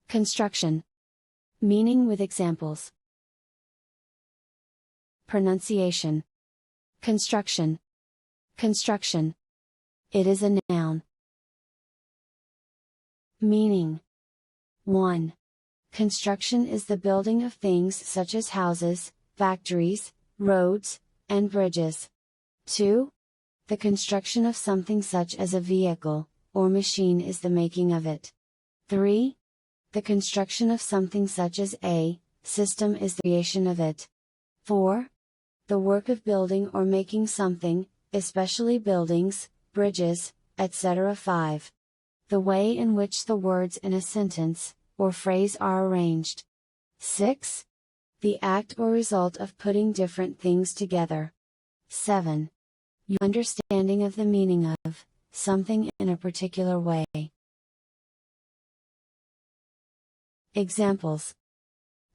Construction. Meaning with examples. Pronunciation. Construction. Construction. It is a noun. Meaning. 1. Construction is the building of things such as houses, factories, roads, and bridges. 2. The construction of something such as a vehicle, or machine is the making of it. 3. The construction of something such as a system is the creation of it. 4. The work of building or making something, especially buildings, bridges, etc. 5. The way in which the words in a sentence, or phrase are arranged. 6. The act or result of putting different things together. 7. Your understanding of the meaning of something in a particular way. Examples.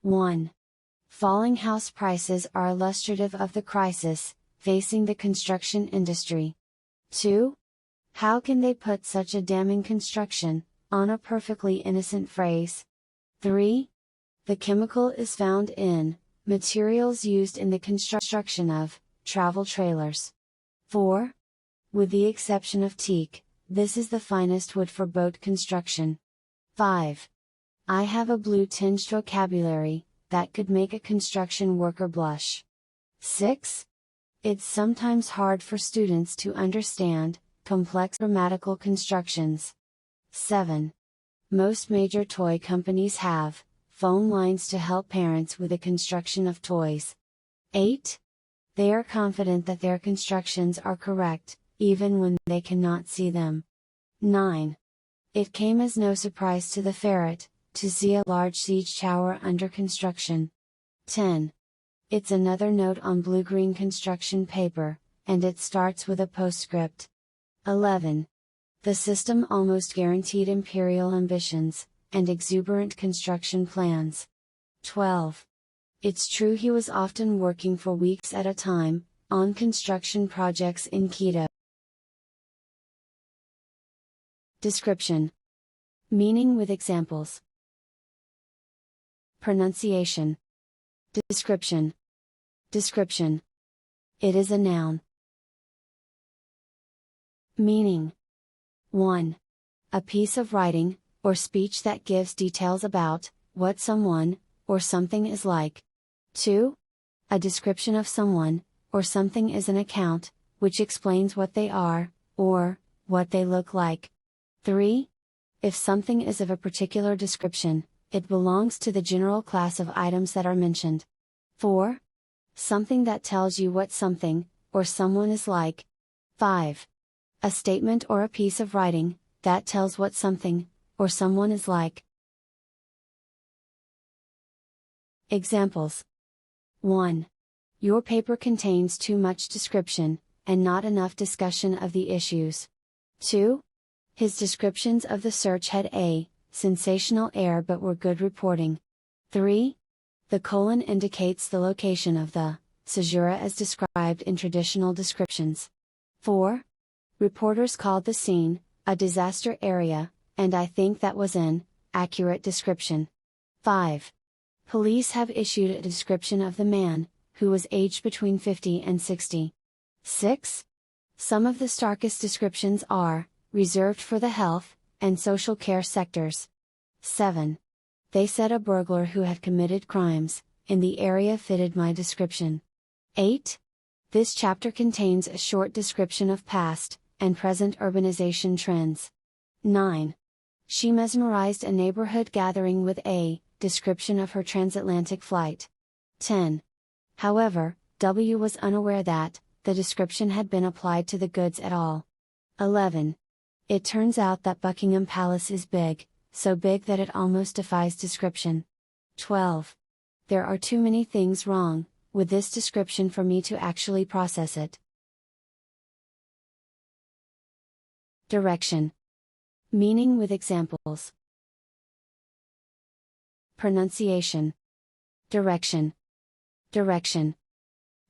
1. Falling house prices are illustrative of the crisis facing the construction industry. 2. How can they put such a damning construction on a perfectly innocent phrase? 3. The chemical is found in materials used in the construction of travel trailers. 4. With the exception of teak, this is the finest wood for boat construction. 5. I have a blue-tinged vocabulary that could make a construction worker blush. 6. It's sometimes hard for students to understand complex grammatical constructions. 7. Most major toy companies have phone lines to help parents with the construction of toys. 8. They are confident that their constructions are correct, even when they cannot see them. 9. It came as no surprise to the ferret to see a large siege tower under construction. 10. It's another note on blue-green construction paper, and it starts with a postscript. 11. The system almost guaranteed imperial ambitions, and exuberant construction plans. 12. It's true he was often working for weeks at a time, on construction projects in Quito. Description. Meaning with examples. Pronunciation. Description. Description. It is a noun. Meaning. 1. A piece of writing, or speech that gives details about what someone, or something is like. 2. A description of someone, or something is an account, which explains what they are, or what they look like. 3. If something is of a particular description, it belongs to the general class of items that are mentioned. 4. Something that tells you what something, or someone is like. 5. A statement or a piece of writing, that tells what something, or someone is like. Examples. 1. Your paper contains too much description, and not enough discussion of the issues. 2. His descriptions of the search had a sensational air but were good reporting. 3. The colon indicates the location of the caesura as described in traditional descriptions. 4. Reporters called the scene a disaster area, and I think that was an accurate description. 5. Police have issued a description of the man, who was aged between 50 and 60. 6. Some of the starkest descriptions are reserved for the health and social care sectors. 7. They said a burglar who had committed crimes in the area fitted my description. 8. This chapter contains a short description of past and present urbanization trends. 9. She mesmerized a neighborhood gathering with a description of her transatlantic flight. 10. However, W was unaware that the description had been applied to the goods at all. 11. It turns out that Buckingham Palace is big, so big that it almost defies description. 12. There are too many things wrong with this description for me to actually process it. Direction. Meaning with examples. Pronunciation. Direction. Direction.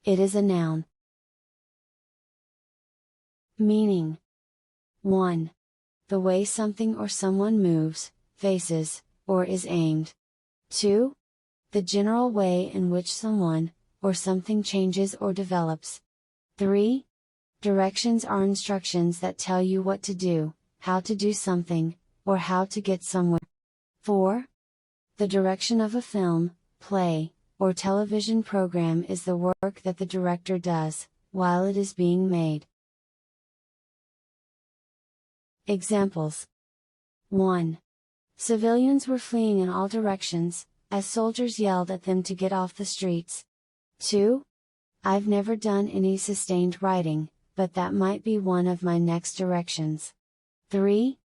It is a noun. Meaning. 1. The way something or someone moves, faces, or is aimed. 2. The general way in which someone, or something changes or develops. 3. Directions are instructions that tell you what to do, how to do something, or how to get somewhere. 4. The direction of a film, play, or television program is the work that the director does, while it is being made. Examples. 1. Civilians were fleeing in all directions, as soldiers yelled at them to get off the streets. 2. I've never done any sustained writing, but that might be one of my next directions. 3.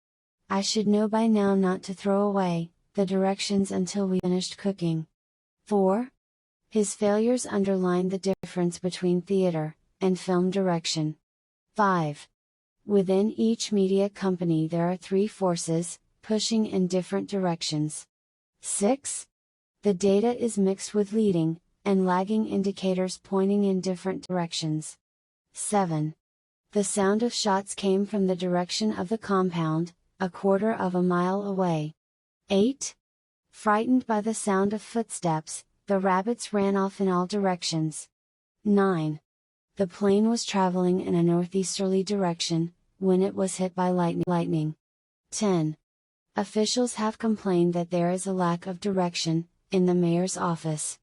I should know by now not to throw away the directions until we finished cooking. 4. His failures underline the difference between theater and film direction. 5. Within each media company there are 3 forces, pushing in different directions. 6. The data is mixed with leading and lagging indicators pointing in different directions. 7. The sound of shots came from the direction of the compound, a quarter of a mile away. 8. Frightened by the sound of footsteps, the rabbits ran off in all directions. 9. The plane was traveling in a northeasterly direction, when it was hit by lightning. 10. Officials have complained that there is a lack of direction in the mayor's office.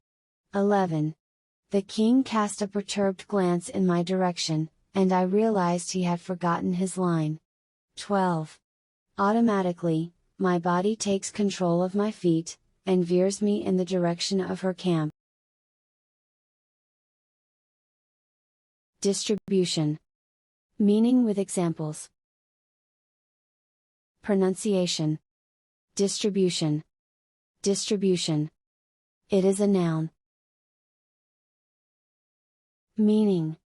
11. The king cast a perturbed glance in my direction, and I realized he had forgotten his line. 12. Automatically, my body takes control of my feet, and veers me in the direction of her camp. Distribution. Meaning with examples. Pronunciation. Distribution. Distribution. It is a noun. Meaning.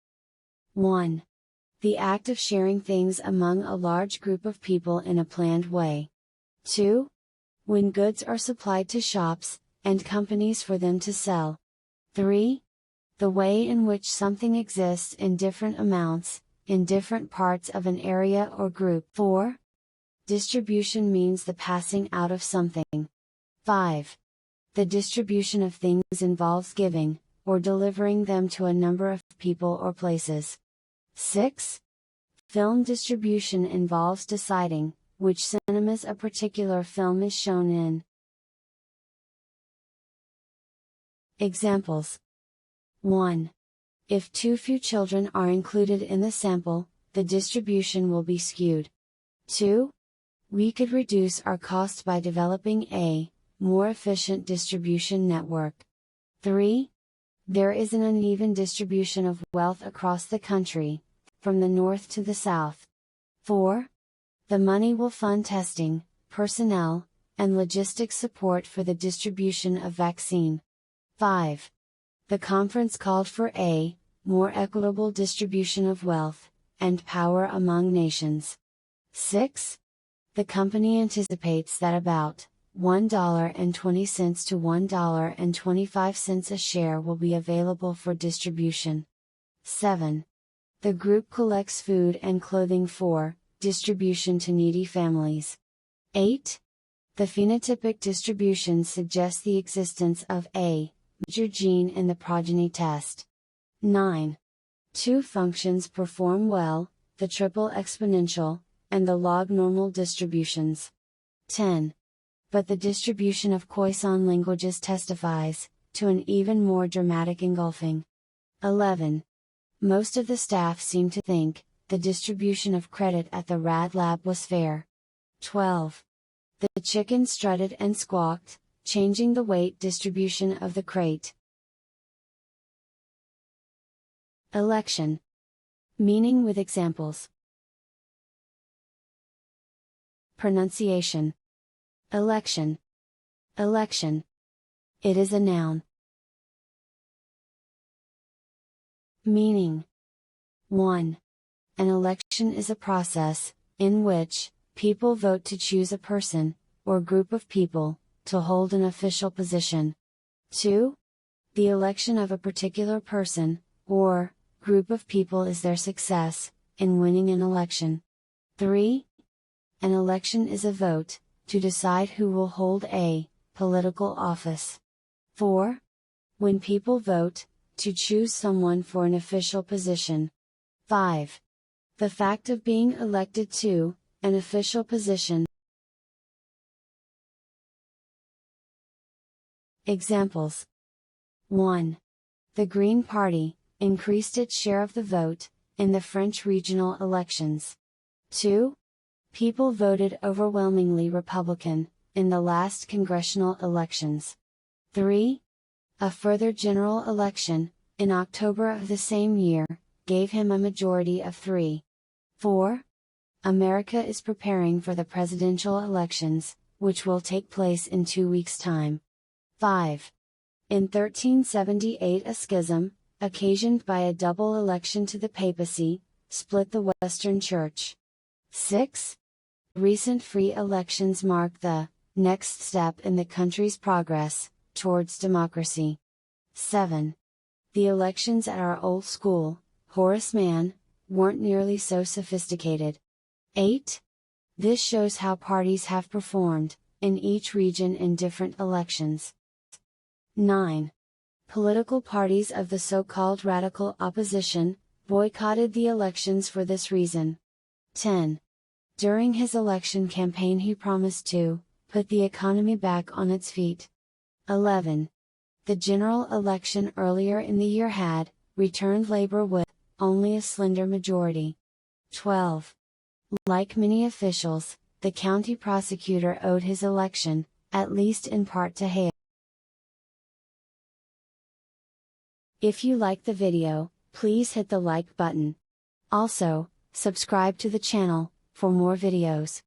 1. The act of sharing things among a large group of people in a planned way. 2. When goods are supplied to shops and companies for them to sell. 3. The way in which something exists in different amounts, in different parts of an area or group. 4. Distribution means the passing out of something. 5. The distribution of things involves giving, or delivering them to a number of people or places. 6. Film distribution involves deciding which cinemas a particular film is shown in. Examples. 1. If too few children are included in the sample, the distribution will be skewed. 2. We could reduce our costs by developing a more efficient distribution network. 3. There is an uneven distribution of wealth across the country, from the north to the south. 4. The money will fund testing, personnel, and logistics support for the distribution of vaccine. 5. The conference called for a more equitable distribution of wealth and power among nations. 6. The company anticipates that about $1.20 to $1.25 a share will be available for distribution. 7. The group collects food and clothing for distribution to needy families. 8. The phenotypic distribution suggests the existence of a major gene in the progeny test. 9. 2 functions perform well, the triple exponential, and the log normal distributions. 10. But the distribution of Khoisan languages testifies to an even more dramatic engulfing. 11. Most of the staff seem to think the distribution of credit at the Rad Lab was fair. 12. The chicken strutted and squawked, changing the weight distribution of the crate. Election. Meaning with examples. Pronunciation. Election. Election. It is a noun. Meaning. 1. An election is a process, in which people vote to choose a person, or group of people, to hold an official position. 2. The election of a particular person, or group of people is their success in winning an election. 3. An election is a vote, to decide who will hold a political office. 4. When people vote, to choose someone for an official position. 5. The fact of being elected to an official position. Examples. 1. The Green Party increased its share of the vote in the French regional elections. 2. People voted overwhelmingly Republican in the last congressional elections. 3. A further general election, in October of the same year, gave him a majority of 3. 4. America is preparing for the presidential elections, which will take place in 2 weeks' time. 5. In 1378 a schism, occasioned by a double election to the papacy, split the Western Church. 6. Recent free elections mark the next step in the country's progress towards democracy. 7. The elections at our old school, Horace Mann, weren't nearly so sophisticated. 8. This shows how parties have performed, in each region in different elections. 9. Political parties of the so-called radical opposition, boycotted the elections for this reason. 10. During his election campaign he promised to put the economy back on its feet. 11. The general election earlier in the year had returned Labor with only a slender majority. 12. Like many officials, the county prosecutor owed his election, at least in part to Hale. If you like the video, please hit the like button. Also, subscribe to the channel for more videos.